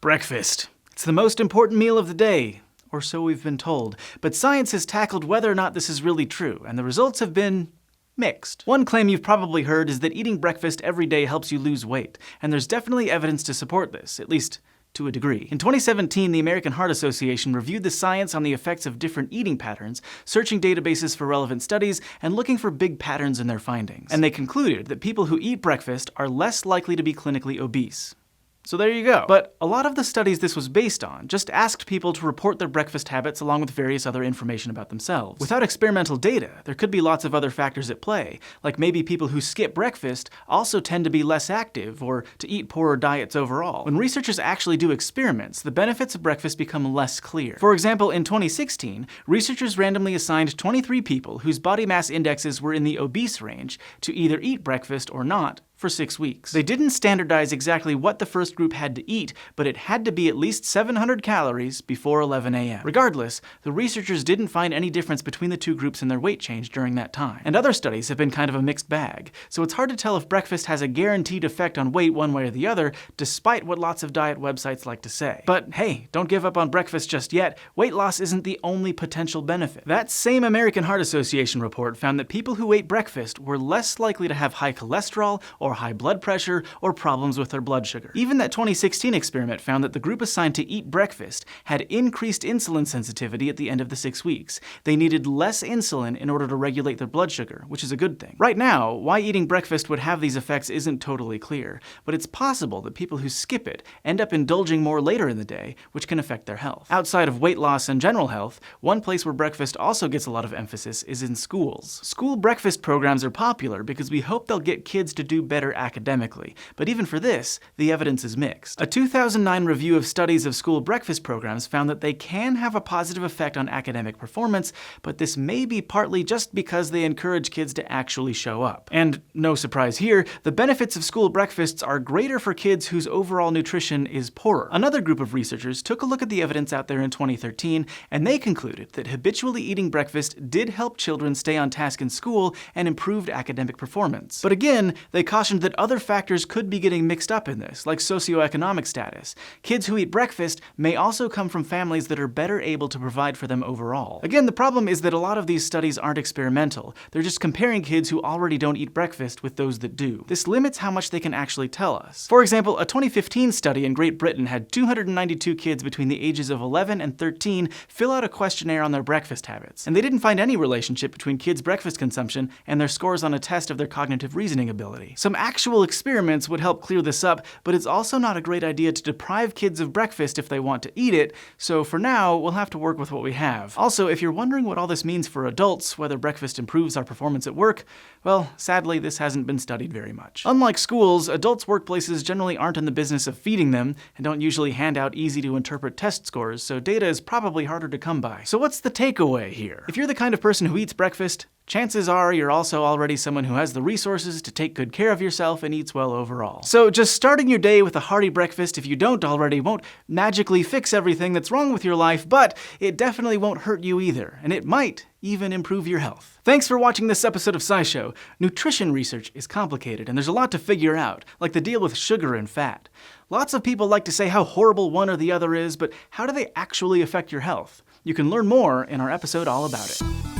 Breakfast. It's the most important meal of the day, or so we've been told. But science has tackled whether or not this is really true, and the results have been mixed. One claim you've probably heard is that eating breakfast every day helps you lose weight, and there's definitely evidence to support this, at least to a degree. In 2017, the American Heart Association reviewed the science on the effects of different eating patterns, searching databases for relevant studies, and looking for big patterns in their findings. And they concluded that people who eat breakfast are less likely to be clinically obese. So there you go. But a lot of the studies this was based on just asked people to report their breakfast habits along with various other information about themselves. Without experimental data, there could be lots of other factors at play, like maybe people who skip breakfast also tend to be less active or to eat poorer diets overall. When researchers actually do experiments, the benefits of breakfast become less clear. For example, in 2016, researchers randomly assigned 23 people whose body mass indexes were in the obese range to either eat breakfast or not for 6 weeks. They didn't standardize exactly what the first group had to eat, but it had to be at least 700 calories before 11 a.m. Regardless, the researchers didn't find any difference between the two groups in their weight change during that time. And other studies have been kind of a mixed bag, so it's hard to tell if breakfast has a guaranteed effect on weight one way or the other, despite what lots of diet websites like to say. But hey, don't give up on breakfast just yet. Weight loss isn't the only potential benefit. That same American Heart Association report found that people who ate breakfast were less likely to have high cholesterol or high blood pressure, or problems with their blood sugar. Even that 2016 experiment found that the group assigned to eat breakfast had increased insulin sensitivity at the end of the 6 weeks. They needed less insulin in order to regulate their blood sugar, which is a good thing. Right now, why eating breakfast would have these effects isn't totally clear, but it's possible that people who skip it end up indulging more later in the day, which can affect their health. Outside of weight loss and general health, one place where breakfast also gets a lot of emphasis is in schools. School breakfast programs are popular because we hope they'll get kids to do better academically, but even for this, the evidence is mixed. A 2009 review of studies of school breakfast programs found that they can have a positive effect on academic performance, but this may be partly just because they encourage kids to actually show up. And no surprise here, the benefits of school breakfasts are greater for kids whose overall nutrition is poorer. Another group of researchers took a look at the evidence out there in 2013, and they concluded that habitually eating breakfast did help children stay on task in school and improved academic performance. But again, they cautioned that other factors could be getting mixed up in this, like socioeconomic status. Kids who eat breakfast may also come from families that are better able to provide for them overall. Again, the problem is that a lot of these studies aren't experimental. They're just comparing kids who already don't eat breakfast with those that do. This limits how much they can actually tell us. For example, a 2015 study in Great Britain had 292 kids between the ages of 11 and 13 fill out a questionnaire on their breakfast habits. And they didn't find any relationship between kids' breakfast consumption and their scores on a test of their cognitive reasoning ability. Some actual experiments would help clear this up, but it's also not a great idea to deprive kids of breakfast if they want to eat it, so for now, we'll have to work with what we have. Also, if you're wondering what all this means for adults, whether breakfast improves our performance at work, well, sadly, this hasn't been studied very much. Unlike schools, adults' workplaces generally aren't in the business of feeding them, and don't usually hand out easy-to-interpret test scores, so data is probably harder to come by. So what's the takeaway here? If you're the kind of person who eats breakfast, chances are you're also already someone who has the resources to take good care of yourself and eats well overall. So just starting your day with a hearty breakfast, if you don't already, won't magically fix everything that's wrong with your life, but it definitely won't hurt you either, and it might even improve your health. Thanks for watching this episode of SciShow. Nutrition research is complicated, and there's a lot to figure out, like the deal with sugar and fat. Lots of people like to say how horrible one or the other is, but how do they actually affect your health? You can learn more in our episode all about it.